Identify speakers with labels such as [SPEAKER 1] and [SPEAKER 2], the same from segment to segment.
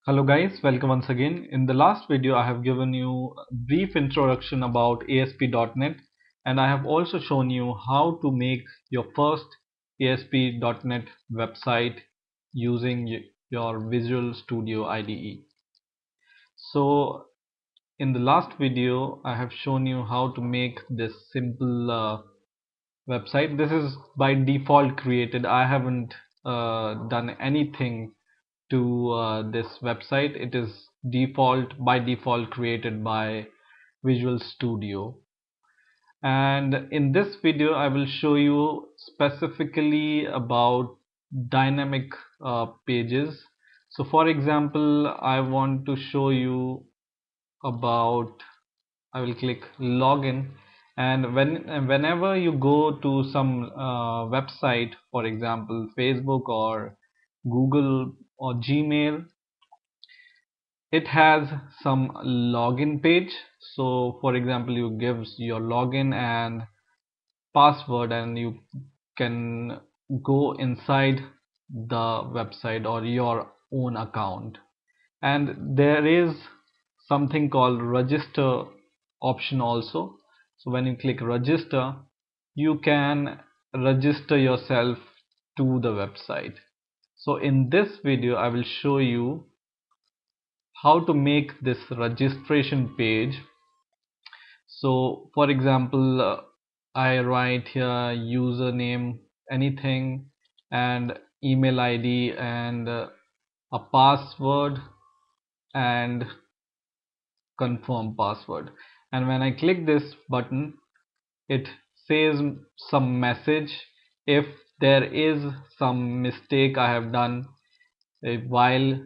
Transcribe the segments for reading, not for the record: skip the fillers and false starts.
[SPEAKER 1] Hello guys, welcome once again. In the last video I have given you a brief introduction about ASP.NET and I have also shown you how to make your first ASP.NET website using your Visual Studio IDE. So in the last video I have shown you how to make this simple website. This is by default created. I haven't done anything to this website. It is by default created by Visual Studio, and in this video I will show you specifically about dynamic pages. So for example, I want to show you about, I will click login, and whenever you go to some website, for example Facebook or Google or Gmail, it has some login page. So for example, you gives your login and password and you can go inside the website or your own account. And there is something called register option also. So when you click register, you can register yourself to the website. So in this video I will show you how to make this registration page. So for example, I write here username, anything, and email ID and a password and confirm password, and when I click this button it says some message. If there is some mistake I have done while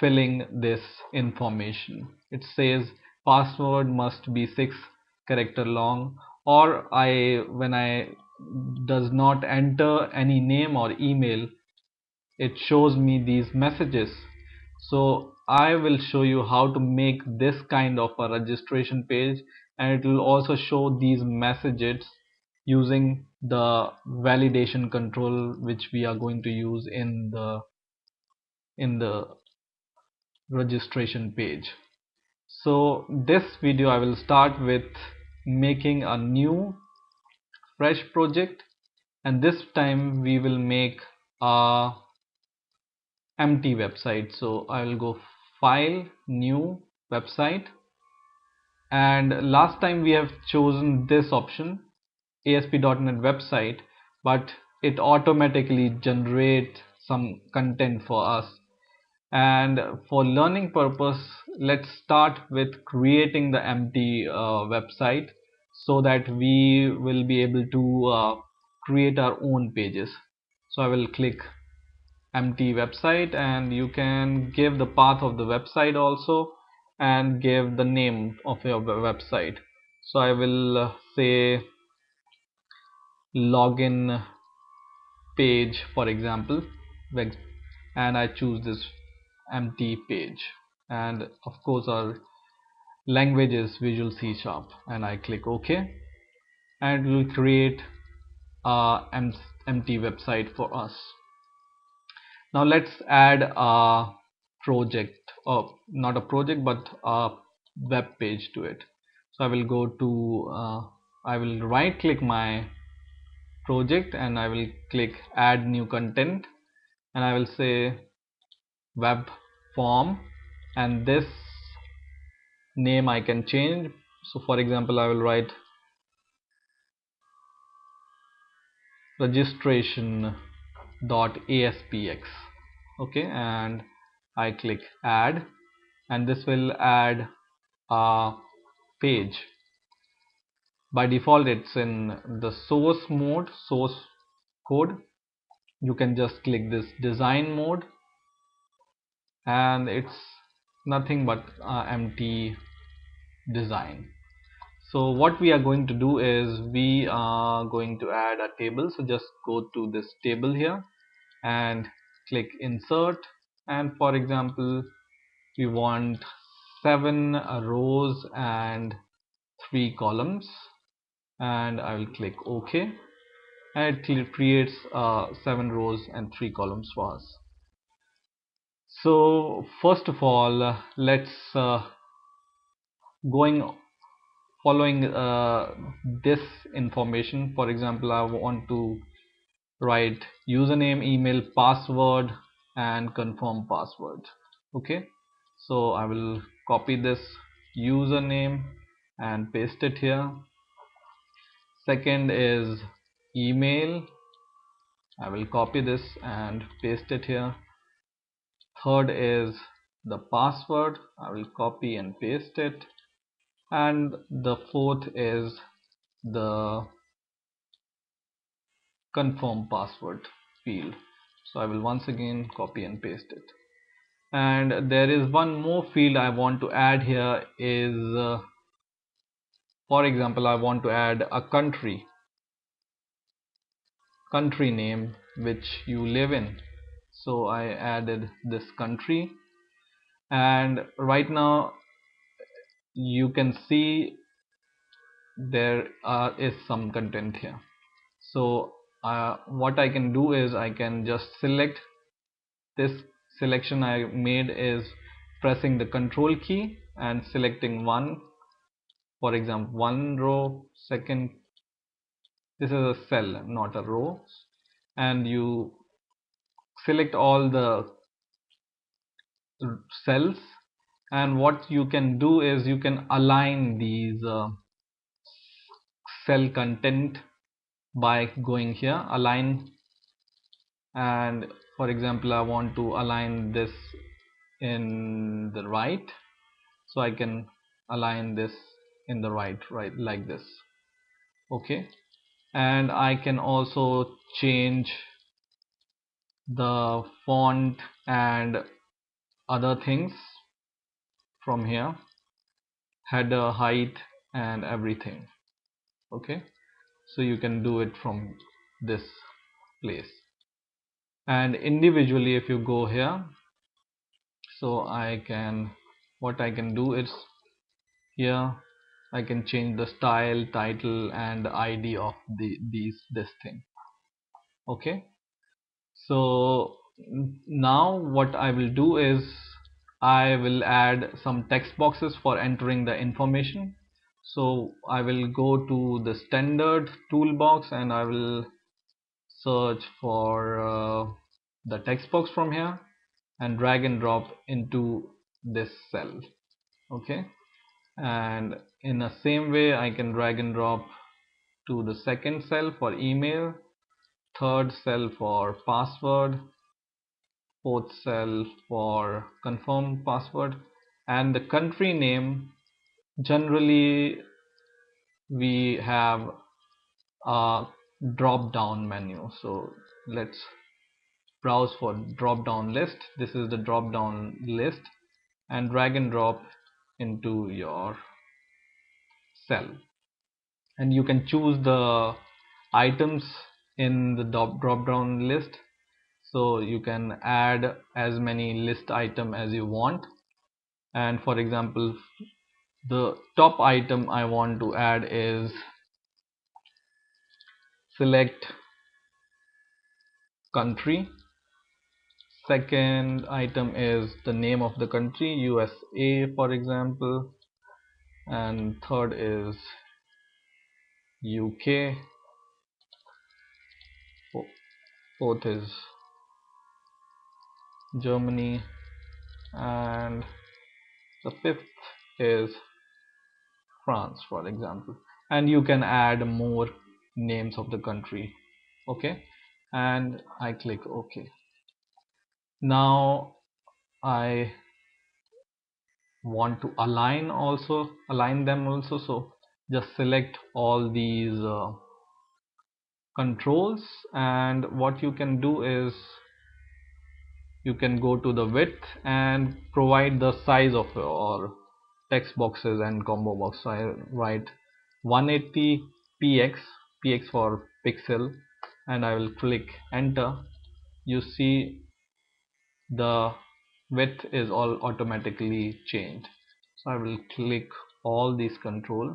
[SPEAKER 1] filling this information, it says password must be 6 character long, or when I does not enter any name or email, it shows me these messages. So I will show you how to make this kind of a registration page, and it will also show these messages using the validation control which we are going to use in the registration page. So this video I will start with making a new fresh project, and this time we will make a empty website. So I will go file, new website, and last time we have chosen this option, ASP.NET website, but it automatically generates some content for us. And for learning purpose, let's start with creating the empty website so that we will be able to create our own pages. So I will click empty website, and you can give the path of the website also and give the name of your website. So I will say login page, for example, and I choose this empty page, and of course our language is Visual C Sharp, and I click OK, and it will create a empty website for us. Now let's add a project, or not a project but a web page to it. So I will go to I will right click my project and I will click add new content, and I will say web form, and this name I can change. So for example, I will write registration.aspx. Okay, and I click add, and this will add a page. By default it's in the source mode, source code. You can just click this design mode, and it's nothing but empty design. So what we are going to do is we are going to add a table. So just go to this table here and click insert, and for example we want 7 rows and 3 columns, and I will click OK, and it creates 7 rows and 3 columns for us. So first of all, let's going following this information. For example, I want to write username, email, password, and confirm password. Okay, so I will copy this username and paste it here. Second is email. I will copy this and paste it here. Third is the password. I will copy and paste it. And the fourth is the confirm password field. So I will once again copy and paste it. And there is one more field I want to add here is for example, I want to add a country name which you live in. So I added this country, and right now you can see there is some content here. So what I can do is I can just select this. Selection I made is pressing the control key and selecting one, for example one row. Second, this is a cell, not a row, and you select all the cells, and what you can do is you can align these cell content by going here align, and for example I want to align this in the right, so I can align this in the right like this. Okay, and I can also change the font and other things from here, header height and everything. Okay, so you can do it from this place, and individually if you go here, so I can what I can do is here I can change the style, title and ID of this thing. Okay, so now what I will do is I will add some text boxes for entering the information. So I will go to the standard toolbox and I will search for the text box from here and drag and drop into this cell. Okay, and in the same way I can drag and drop to the second cell for email, third cell for password, fourth cell for confirm password, and the country name. Generally we have a drop down menu, so let's browse for drop down list. This is the drop down list, and drag and drop into your cell, and you can choose the items in the drop down list, so you can add as many list item as you want. And for example, the top item I want to add is select country. Second item is the name of the country, USA for example, and third is UK, fourth is Germany, and the fifth is France for example. And you can add more names of the country. Okay, and I click OK. Now I want to align them also, so just select all these controls, and what you can do is you can go to the width and provide the size of your text boxes and combo box. So I write 180 px for pixel, and I will click enter. You see the width is all automatically changed. So I will click all these control,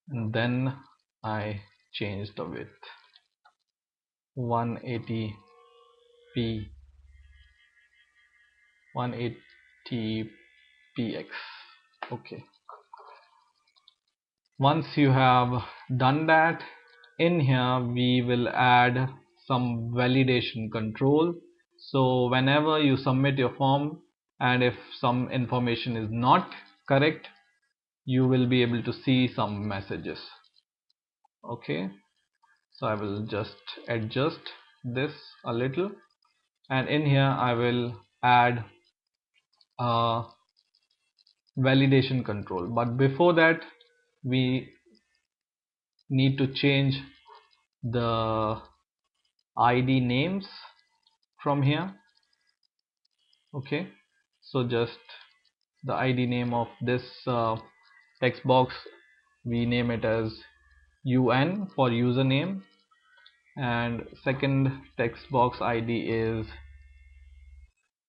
[SPEAKER 1] and then I change the width 180p 180px. Okay, once you have done that, in here we will add some validation control. So whenever you submit your form and if some information is not correct, you will be able to see some messages. Okay, so I will just adjust this a little, and in here I will add a validation control. But before that, we need to change the ID names from here. Okay, so just the ID name of this text box, we name it as UN for username, and second text box ID is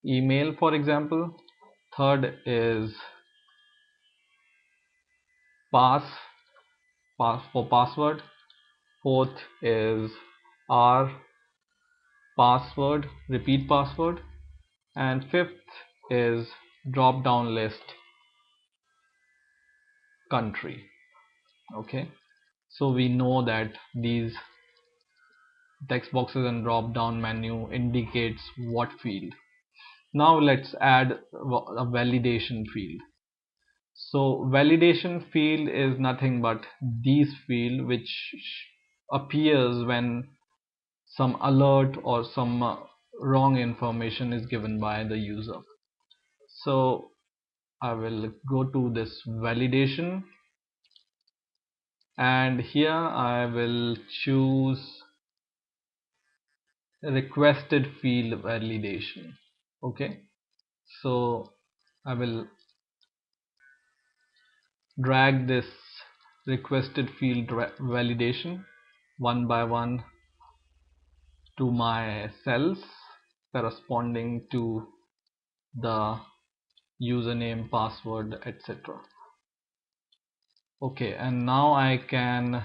[SPEAKER 1] email, for example. Third is pass for password. Fourth is R password, repeat password, and fifth is drop down list country. Okay, so we know that these text boxes and drop down menu indicates what field. Now let's add a validation field. So validation field is nothing but these field which appears when some alert or some wrong information is given by the user. So I will go to this validation, and here I will choose requested field validation. Okay, so I will drag this requested field validation one by one to my cells corresponding to the username, password, etc. Okay, and now I can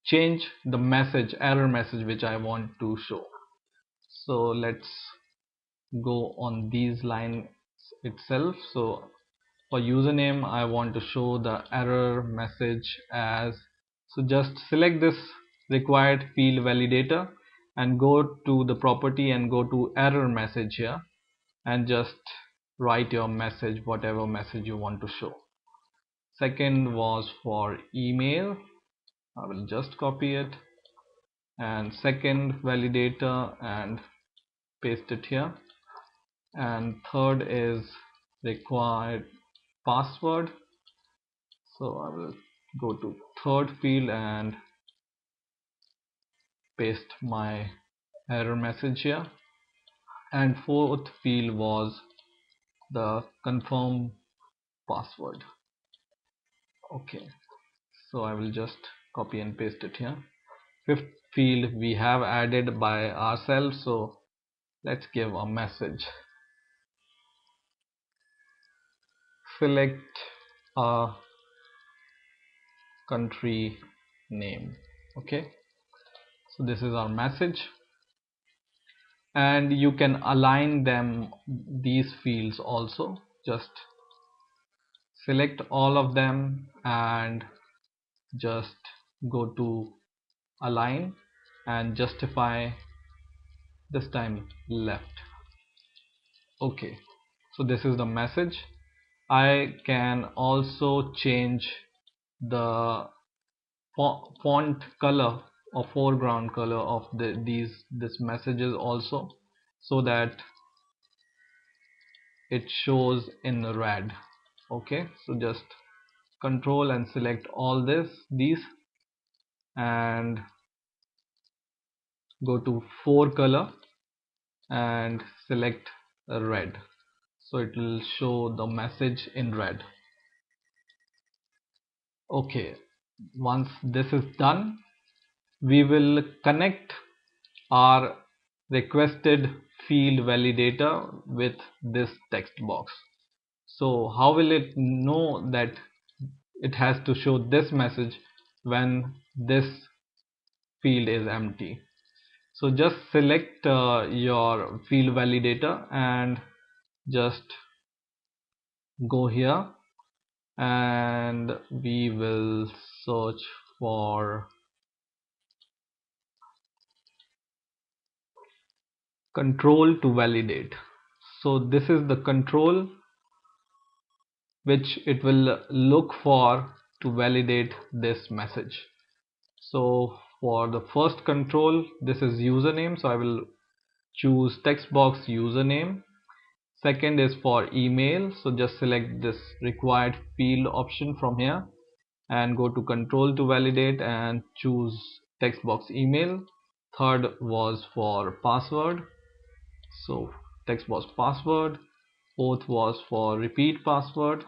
[SPEAKER 1] change the message, error message, which I want to show. So let's go on these lines itself. So for username, I want to show the error message as, so just select this required field validator and go to the property and go to error message here and just write your message, whatever message you want to show. Second was for email. I will just copy it and second validator and paste it here, and third is required password, so I will go to third field and paste my error message here, and fourth field was the confirm password. Okay, so I will just copy and paste it here. Fifth field we have added by ourselves, so let's give a message. Select a country name. Okay, so this is our message, and you can align them, these fields also. Just select all of them and just go to align and justify, this time left. Okay, so this is the message. I can also change the font color or foreground color of this messages also, so that it shows in red. Okay, so just control and select all these and go to fore color and select red, so it will show the message in red. Okay, once this is done, we will connect our requested field validator with this text box. So how will it know that it has to show this message when this field is empty? So just select your field validator and just go here and we will search for control to validate. So this is the control which it will look for to validate this message. So for the first control, this is username, so I will choose text box username. Second is for email, so just select this required field option from here and go to control to validate and choose text box email. Third was for password, so text box password. Fourth was for repeat password,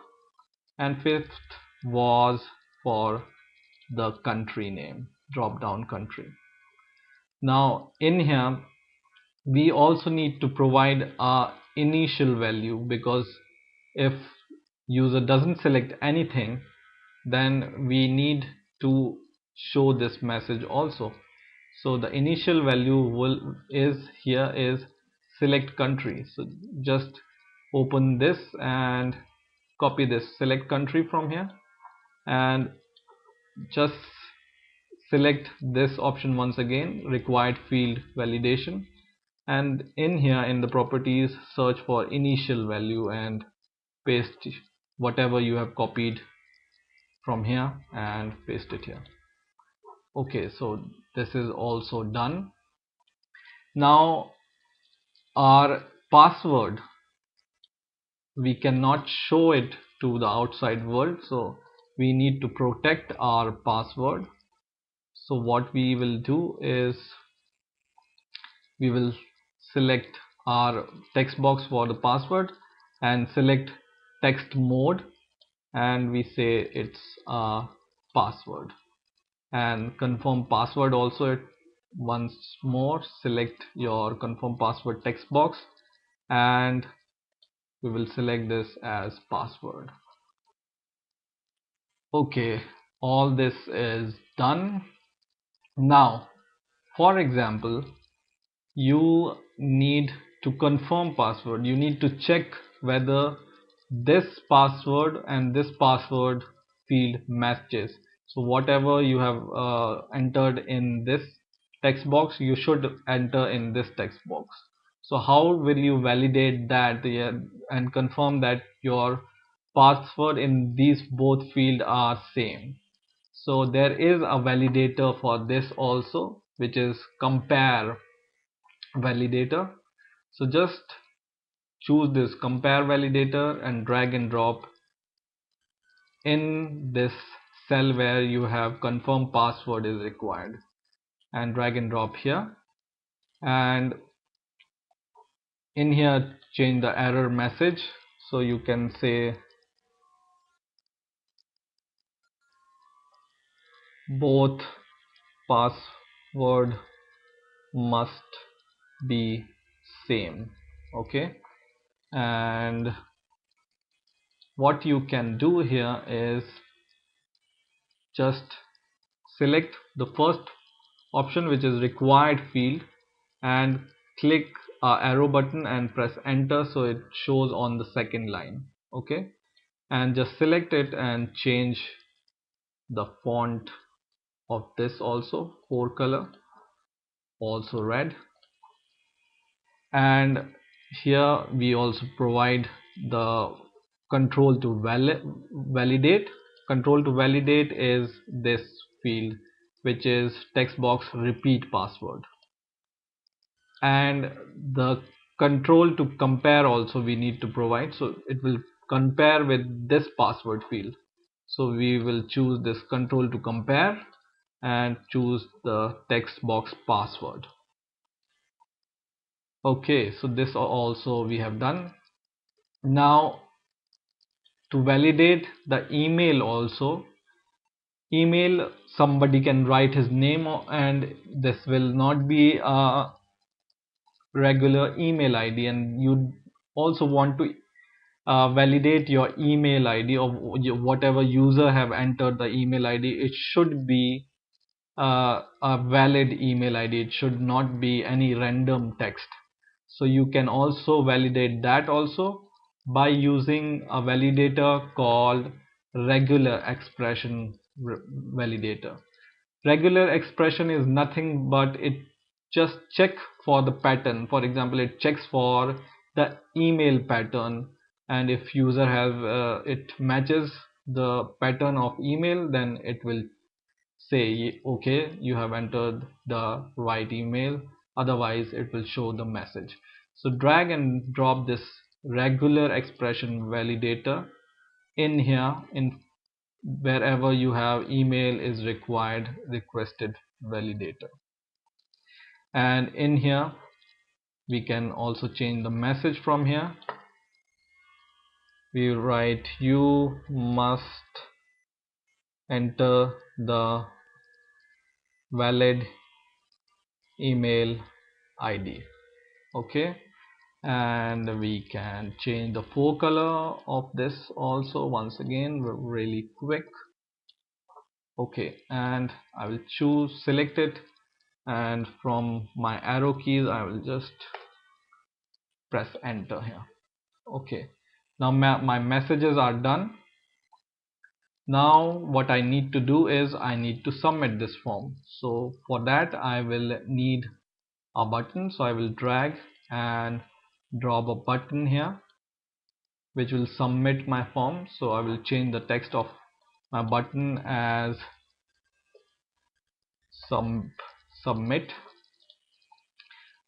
[SPEAKER 1] and fifth was for the country name, drop down country. Now in here we also need to provide a initial value, because if user doesn't select anything, then we need to show this message also. So the initial value is select country. So just open this and copy this select country from here and just select this option once again, required field validation, and in here in the properties search for initial value and paste whatever you have copied from here and paste it here. Okay, so this is also done. Now our password, we cannot show it to the outside world, so we need to protect our password. So what we will do is we will select our text box for the password and select text mode, and we say it's a password, and confirm password also. Once more select your confirm password text box and we will select this as password. Okay, all this is done. Now for example, you need to confirm password, you need to check whether this password and this password field matches. So whatever you have entered in this text box, you should enter in this text box. So how will you validate that, yeah, and confirm that your password in these both fields are same? So there is a validator for this also, which is compare validator. So just choose this compare validator and drag and drop in this cell where you have confirm password is required, and drag and drop here, and in here change the error message. So you can say both password must be same. Okay, and what you can do here is just select the first option, which is required field, and click arrow button and press enter, so it shows on the second line. Okay, and just select it and change the font of this also, core color also red, and here we also provide the control to validate. Control to validate is this field, which is text box repeat password, and the control to compare also we need to provide, so it will compare with this password field. So we will choose this control to compare and choose the text box password. Okay, so this also we have done. Now to validate the email also, email somebody can write his name and this will not be a regular email ID, and you also want to validate your email ID of whatever user have entered the email ID. It should be a valid email ID, it should not be any random text. So you can also validate that also. by using a validator called regular expression validator. Regular expression is nothing but it just check for the pattern. For example, it checks for the email pattern, and if user has it matches the pattern of email, then it will say okay, you have entered the right email, otherwise it will show the message. So drag and drop this regular expression validator in here, in wherever you have email is required requested validator, and in here we can also change the message. From here we write you must enter the valid email ID. Okay, and we can change the fore color of this also once again really quick. Okay, and I will choose select it, and from my arrow keys I will just press enter here. Okay, now my messages are done. Now what I need to do is I need to submit this form. So for that I will need a button, so I will drag and drop a button here which will submit my form. So I will change the text of my button as submit,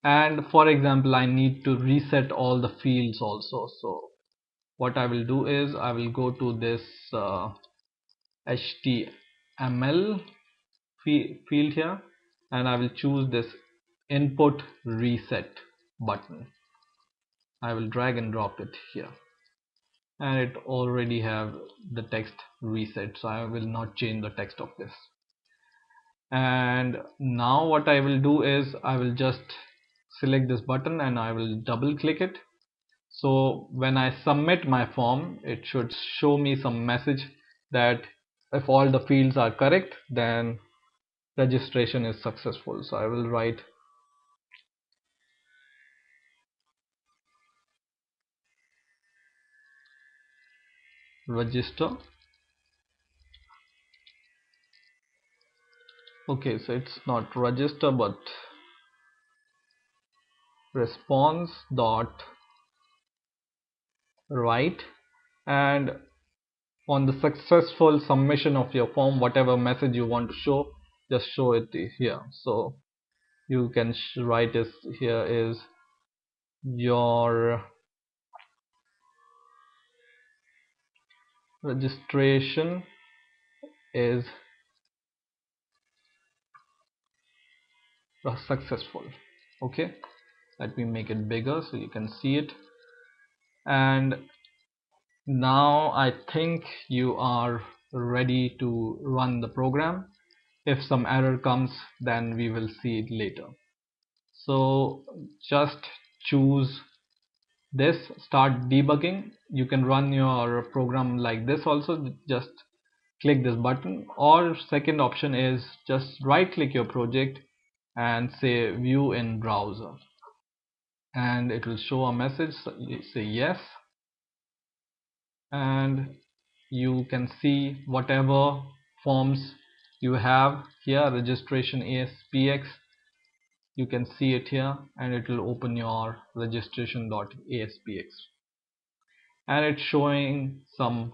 [SPEAKER 1] and for example I need to reset all the fields also. So what I will do is I will go to this HTML field here, and I will choose this input reset button. I will drag and drop it here, and it already have the text reset, so I will not change the text of this. And now what I will do is I will just select this button and I will double click it. So when I submit my form, it should show me some message that if all the fields are correct, then registration is successful. So I will write register. Okay, so it's not register but response dot write, and on the successful submission of your form, whatever message you want to show, just show it here. So you can write is here is your registration is successful. Okay, let me make it bigger so you can see it. And now I think you are ready to run the program. If some error comes, then we will see it later. So just choose this start debugging. You can run your program like this also, just click this button, or second option is just right click your project and say view in browser, and it will show a message. So you say yes, and you can see whatever forms you have here, registration ASPX, you can see it here, and it will open your registration.aspx, and it's showing some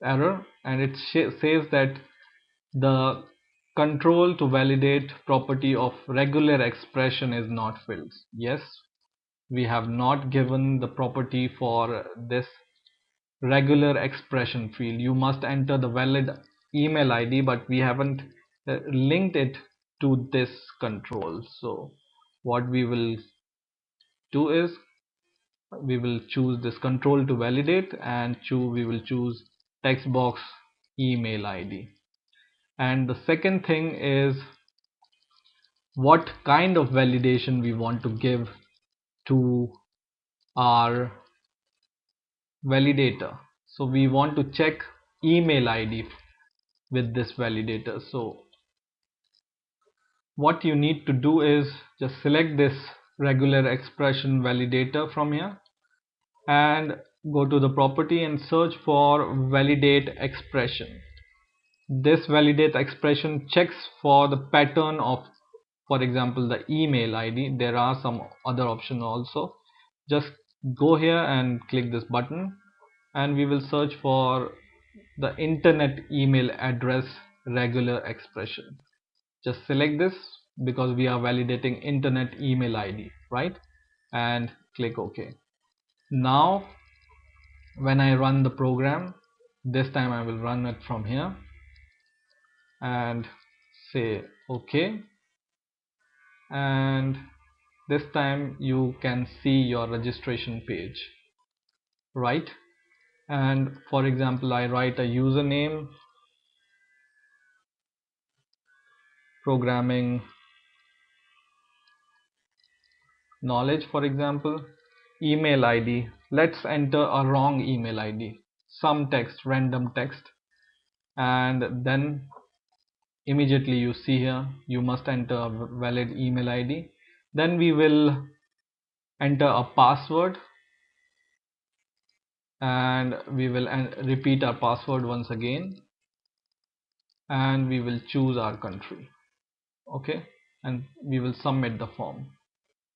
[SPEAKER 1] error, and it says that the control to validate property of regular expression is not filled. Yes, we have not given the property for this regular expression field. You must enter the valid email ID, but we haven't linked it to this control. So what we will do is we will choose this control to validate, and we will choose text box email ID. And the second thing is what kind of validation we want to give to our validator. So we want to check email ID with this validator. So what you need to do is just select this regular expression validator from here and go to the property and search for validate expression. This validate expression checks for the pattern of, for example, the email ID. There are some other options also. Just go here and click this button and we will search for the internet email address regular expression. Just select this because we are validating internet email ID, right? And click OK. Now when I run the program, this time I will run it from here and say OK, and this time you can see your registration page, right? And for example, I write a username, programming knowledge, for example, email ID. Let's enter a wrong email ID, some text, random text, and then immediately you see here you must enter a valid email ID. Then we will enter a password and we will repeat our password once again, and we will choose our country. Okay, and we will submit the form,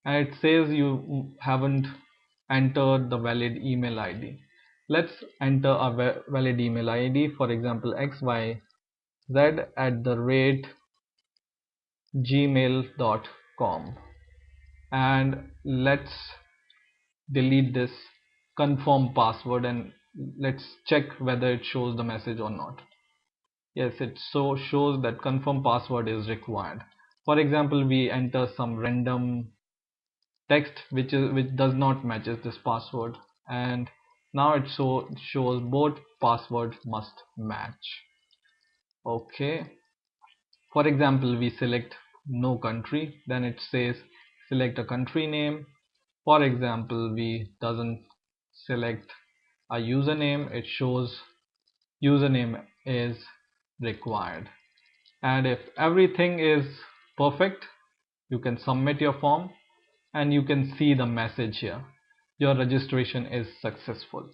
[SPEAKER 1] and it says you haven't entered the valid email ID. Let's enter a valid email ID, for example xyz@gmail.com, and let's delete this confirm password and let's check whether it shows the message or not. Yes, it shows that confirm password is required. For example, we enter some random text which does not matches this password, and now it shows both passwords must match. Okay, for example, we select no country, then it says select a country name. For example, we doesn't select a username, it shows username is required. And if everything is perfect, you can submit your form and you can see the message here, your registration is successful.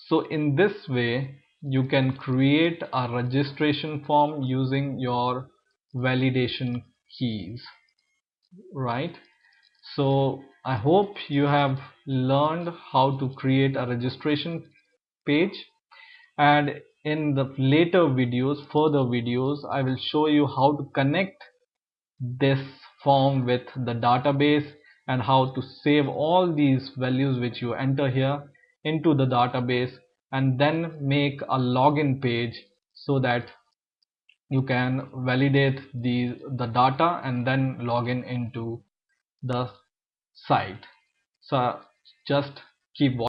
[SPEAKER 1] So in this way you can create a registration form using your validation keys, right? So I hope you have learned how to create a registration page, and in the further videos, I will show you how to connect this form with the database and how to save all these values which you enter here into the database and then make a login page so that you can validate the data and then log in into the site. So just keep watching.